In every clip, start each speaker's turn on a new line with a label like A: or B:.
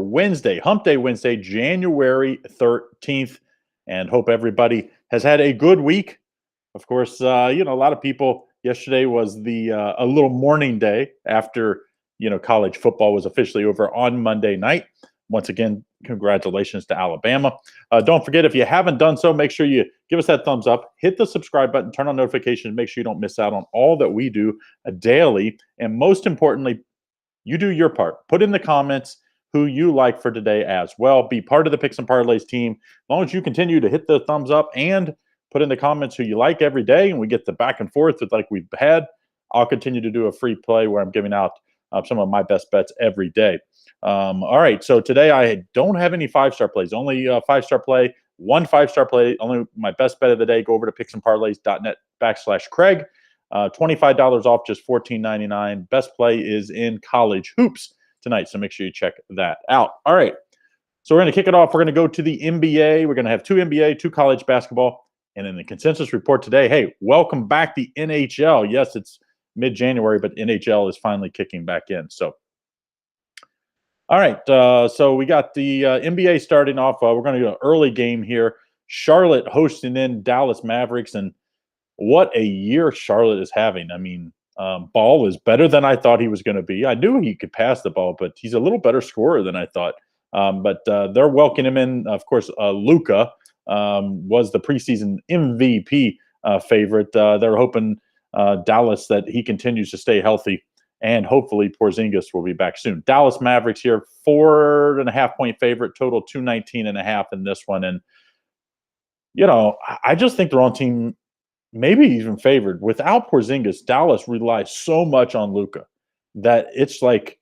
A: Wednesday, Hump Day Wednesday, January 13th, and hope everybody has had a good week. Of course, a lot of people, yesterday was a little mourning day after, college football was officially over on Monday night. Once again, congratulations to Alabama. Don't forget, if you haven't done so, make sure you give us that thumbs up, hit the subscribe button, turn on notifications, make sure you don't miss out on all that we do daily. And most importantly, you do your part. Put in the comments who you like for today as well. Be part of the Picks and Parlays team. As long as you continue to hit the thumbs up and put in the comments who you like every day, and we get the back and forth like we've had, I'll continue to do a free play where I'm giving out some of my best bets every day. All right, so today I don't have any five-star plays, only a five-star play, one five-star play, only my best bet of the day. Go over to picksandparlays.net/Craig. $25 off, just $14.99. Best play is in college hoops tonight, so make sure you check that out. All right, so we're going to kick it off. We're going to go to the NBA. We're going to have two NBA, two college basketball. And in the consensus report today, hey, welcome back the NHL. Yes, it's mid-January, but NHL is finally kicking back in. So, all right, so we got the NBA starting off. We're going to do an early game here. Charlotte hosting in Dallas Mavericks, and what a year Charlotte is having. I mean, Ball is better than I thought he was going to be. I knew he could pass the ball, but he's a little better scorer than I thought. But they're welcoming him in. Of course, Luka was the preseason MVP favorite. They're hoping Dallas that he continues to stay healthy, and hopefully Porzingis will be back soon. Dallas Mavericks here, 4.5-point favorite, total 219.5 in this one. And, I just think their own team maybe even favored. Without Porzingis, Dallas relies so much on Luka that it's like,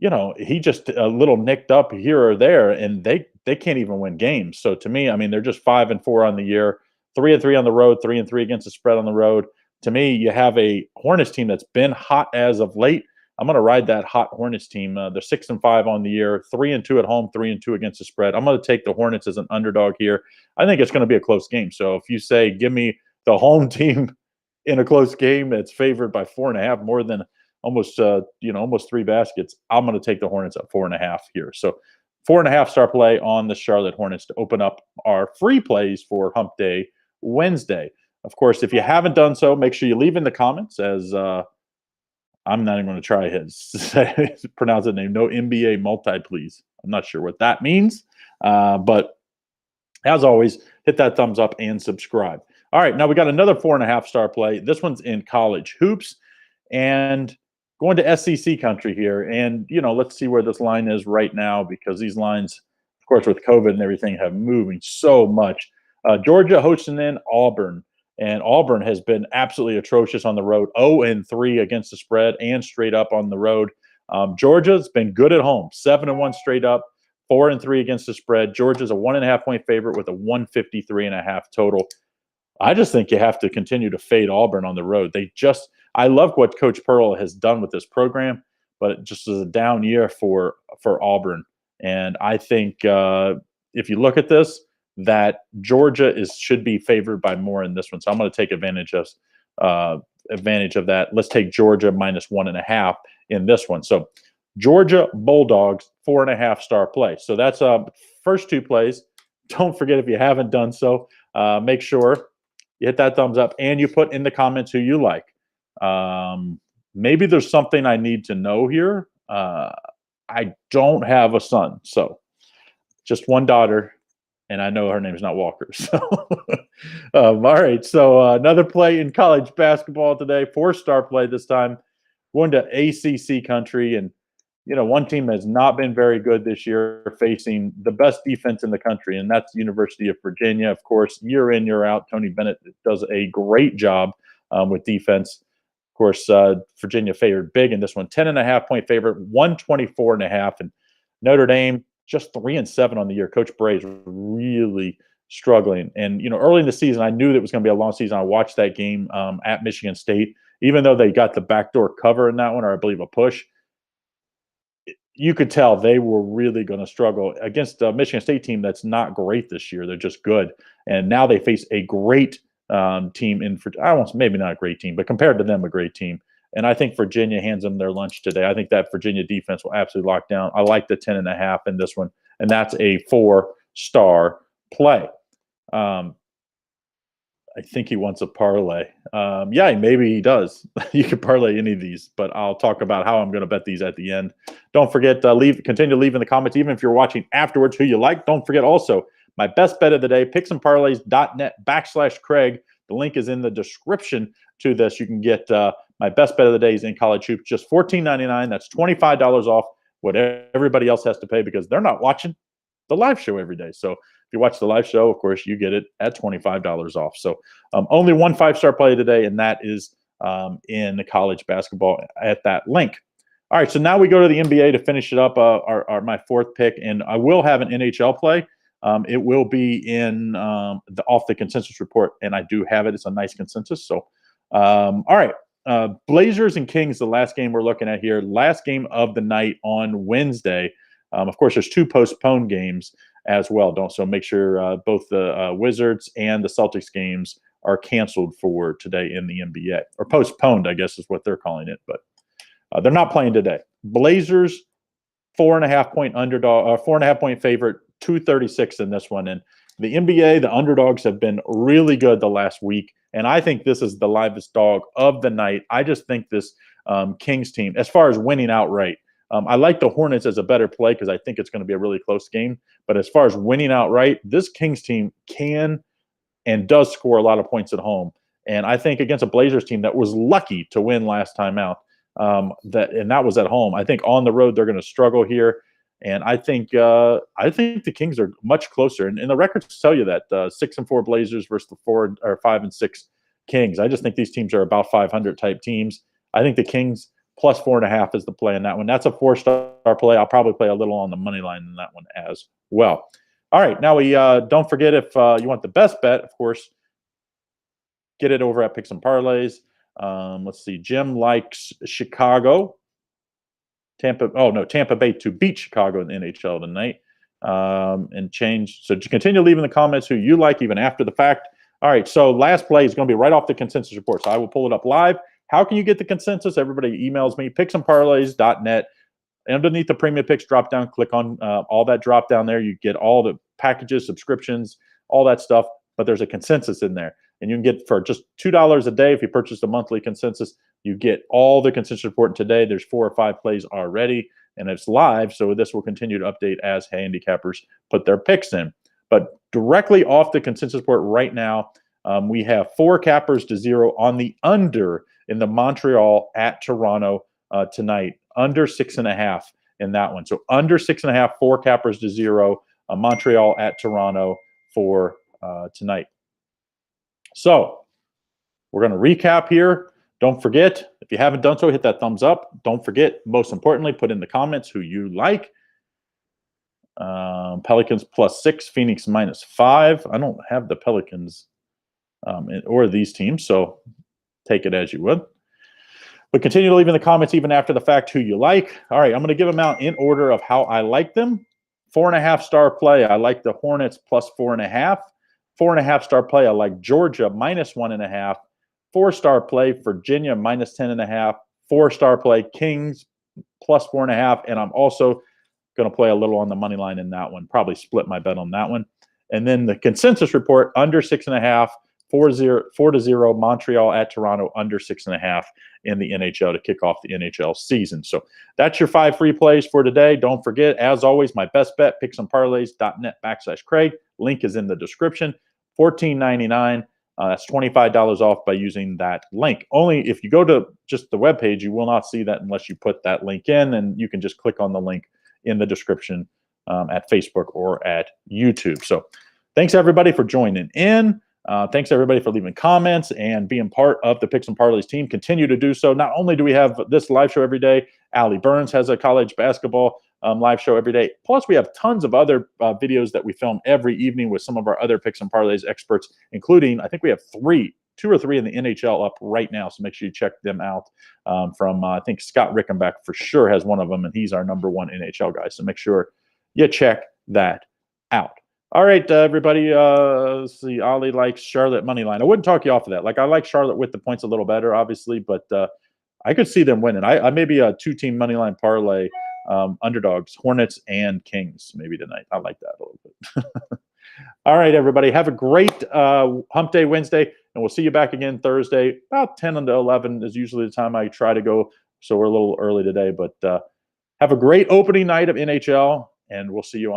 A: he just a little nicked up here or there, and they can't even win games. So to me, I mean, they're just 5-4 on the year, 3-3 on the road, 3-3 against the spread on the road. To me, you have a Hornets team that's been hot as of late. I'm going to ride that hot Hornets team. They're 6-5 on the year, 3-2 at home, 3-2 against the spread. I'm going to take the Hornets as an underdog here. I think it's going to be a close game. So if you say, give me the home team in a close game that's favored by 4.5, more than almost 3 baskets, I'm going to take the Hornets at 4.5 here. So 4.5-star play on the Charlotte Hornets to open up our free plays for Hump Day Wednesday. Of course, if you haven't done so, make sure you leave in the comments, as I'm not even going to try pronounce the name. No NBA multi, please. I'm not sure what that means. But as always, hit that thumbs up and subscribe. All right, now we got another 4.5-star play. This one's in college hoops and going to SEC country here. And, let's see where this line is right now, because these lines, of course, with COVID and everything, have moving so much. Georgia hosting in Auburn. And Auburn has been absolutely atrocious on the road, 0-3 against the spread and straight up on the road. Georgia's been good at home, 7-1 straight up, 4-3 against the spread. Georgia's a 1.5-point favorite with a 153.5 total. I just think you have to continue to fade Auburn on the road. I love what Coach Pearl has done with this program, but it just is a down year for Auburn. And I think if you look at this, that Georgia should be favored by more in this one. So I'm going to take advantage of that. Let's take Georgia -1.5 in this one. So Georgia Bulldogs, 4.5-star play. So that's first two plays. Don't forget, if you haven't done so, make sure you hit that thumbs up and you put in the comments who you like. Maybe there's something I need to know here. I don't have a son, so just one daughter. And I know her name is not Walker. So, all right. So another play in college basketball today, 4-star play this time, going to ACC country. And, one team has not been very good this year, facing the best defense in the country, and that's the University of Virginia. Of course, year in, year out, Tony Bennett does a great job with defense. Of course, Virginia favored big in this one, 10.5-point favorite, 124.5. And Notre Dame, just 3-7 on the year. Coach Bray is really struggling. And, early in the season, I knew that it was going to be a long season. I watched that game at Michigan State. Even though they got the backdoor cover in that one, or I believe a push, you could tell they were really going to struggle against a Michigan State team that's not great this year. They're just good. And now they face a great team maybe not a great team, but compared to them, a great team And I think Virginia hands them their lunch today. I think that Virginia defense will absolutely lock down. I like the 10.5 in this one, and that's a 4-star play. I think he wants a parlay. Yeah, maybe he does. You can parlay any of these, but I'll talk about how I'm going to bet these at the end. Don't forget continue to leave in the comments, even if you're watching afterwards, who you like. Don't forget also my best bet of the day, picksandparlays.net/Craig. The link is in the description to this. You can get my best bet of the day is in college hoops, just $14.99. That's $25 off what everybody else has to pay because they're not watching the live show every day. So if you watch the live show, of course, you get it at $25 off. So only one 5-star play today, and that is in the college basketball at that link. All right, so now we go to the NBA to finish it up, my fourth pick, and I will have an NHL play. It will be in off the consensus report, and I do have it. It's a nice consensus. So, all right, Blazers and Kings, the last game we're looking at here, last game of the night on Wednesday. Of course, there's 2 postponed games as well. So make sure both the Wizards and the Celtics games are canceled for today in the NBA, or postponed, I guess is what they're calling it. But they're not playing today. Blazers 4.5-point underdog, 4.5-point favorite, 236 in this one. And the NBA, the underdogs have been really good the last week, and I think this is the livest dog of the night. I just think this Kings team, as far as winning outright. I like the Hornets as a better play because I think it's going to be a really close game. But as far as winning outright, this Kings team can and does score a lot of points at home. And I think against a Blazers team that was lucky to win last time out, that was at home. I think on the road they're going to struggle here. And I think the Kings are much closer. And the records tell you that 6-4 Blazers versus the 5-6 Kings. I just think these teams are about 500 type teams. I think the Kings plus 4.5 is the play in that one. That's a 4-star play. I'll probably play a little on the money line in that one as well. All right, now we don't forget, if you want the best bet, of course, get it over at Picks and Parlays. Let's see. Jim likes Chicago. Tampa Bay to beat Chicago in the NHL tonight. And change. So just continue leaving the comments who you like even after the fact. All right, so last play is going to be right off the consensus report. So I will pull it up live. How can you get the consensus? Everybody emails me, picksandparlays.net. Underneath the premium picks drop down, click on all that drop down there. You get all the packages, subscriptions, all that stuff. But there's a consensus in there. And you can get for just $2 a day if you purchase the monthly consensus. You get all the consensus report today. There's 4 or 5 plays already, and it's live. So this will continue to update as handicappers put their picks in. But directly off the consensus report right now, we have 4 cappers to 0 on the under in the Montreal at Toronto tonight. Under 6.5 in that one. So under 6.5, 4 cappers to 0. Montreal at Toronto for tonight. So we're going to recap here. Don't forget, if you haven't done so, hit that thumbs up. Don't forget, most importantly, put in the comments who you like. Pelicans +6, Phoenix -5. I don't have the Pelicans or these teams, so take it as you would. But continue to leave in the comments even after the fact who you like. All right, I'm going to give them out in order of how I like them. 4.5-star play, I like the Hornets +4.5. 4.5-star play, I like Georgia -1.5. 4-star play, Virginia -10.5. 4-star play, Kings +4.5. And I'm also going to play a little on the money line in that one. Probably split my bet on that one. And then the consensus report, under 6.5. 4-0 Montreal at Toronto, under 6.5 in the NHL to kick off the NHL season. So that's your 5 free plays for today. Don't forget, as always, my best bet, picksandparlays.net/Craig. Link is in the description. $14.99. That's $25 off by using that link. Only if you go to just the webpage, you will not see that unless you put that link in, and you can just click on the link in the description at Facebook or at YouTube. So thanks, everybody, for joining in. Thanks, everybody, for leaving comments and being part of the Picks and Parlays team. Continue to do so. Not only do we have this live show every day, Allie Burns has a college basketball live show every day. Plus, we have tons of other videos that we film every evening with some of our other Picks and Parlays experts, including, I think we have 2 or 3 in the NHL up right now. So make sure you check them out. I think Scott Rickenback for sure has one of them, and he's our #1 NHL guy. So make sure you check that out. All right, everybody. Let's see. Ollie likes Charlotte money line. I wouldn't talk you off of that. Like, I like Charlotte with the points a little better, obviously, but I could see them winning. I maybe a 2-team money line parlay, underdogs, Hornets and Kings maybe tonight. I like that a little bit. All right, everybody. Have a great Hump Day Wednesday, and we'll see you back again Thursday. About 10 to 11 is usually the time I try to go, so we're a little early today. But have a great opening night of NHL, and we'll see you on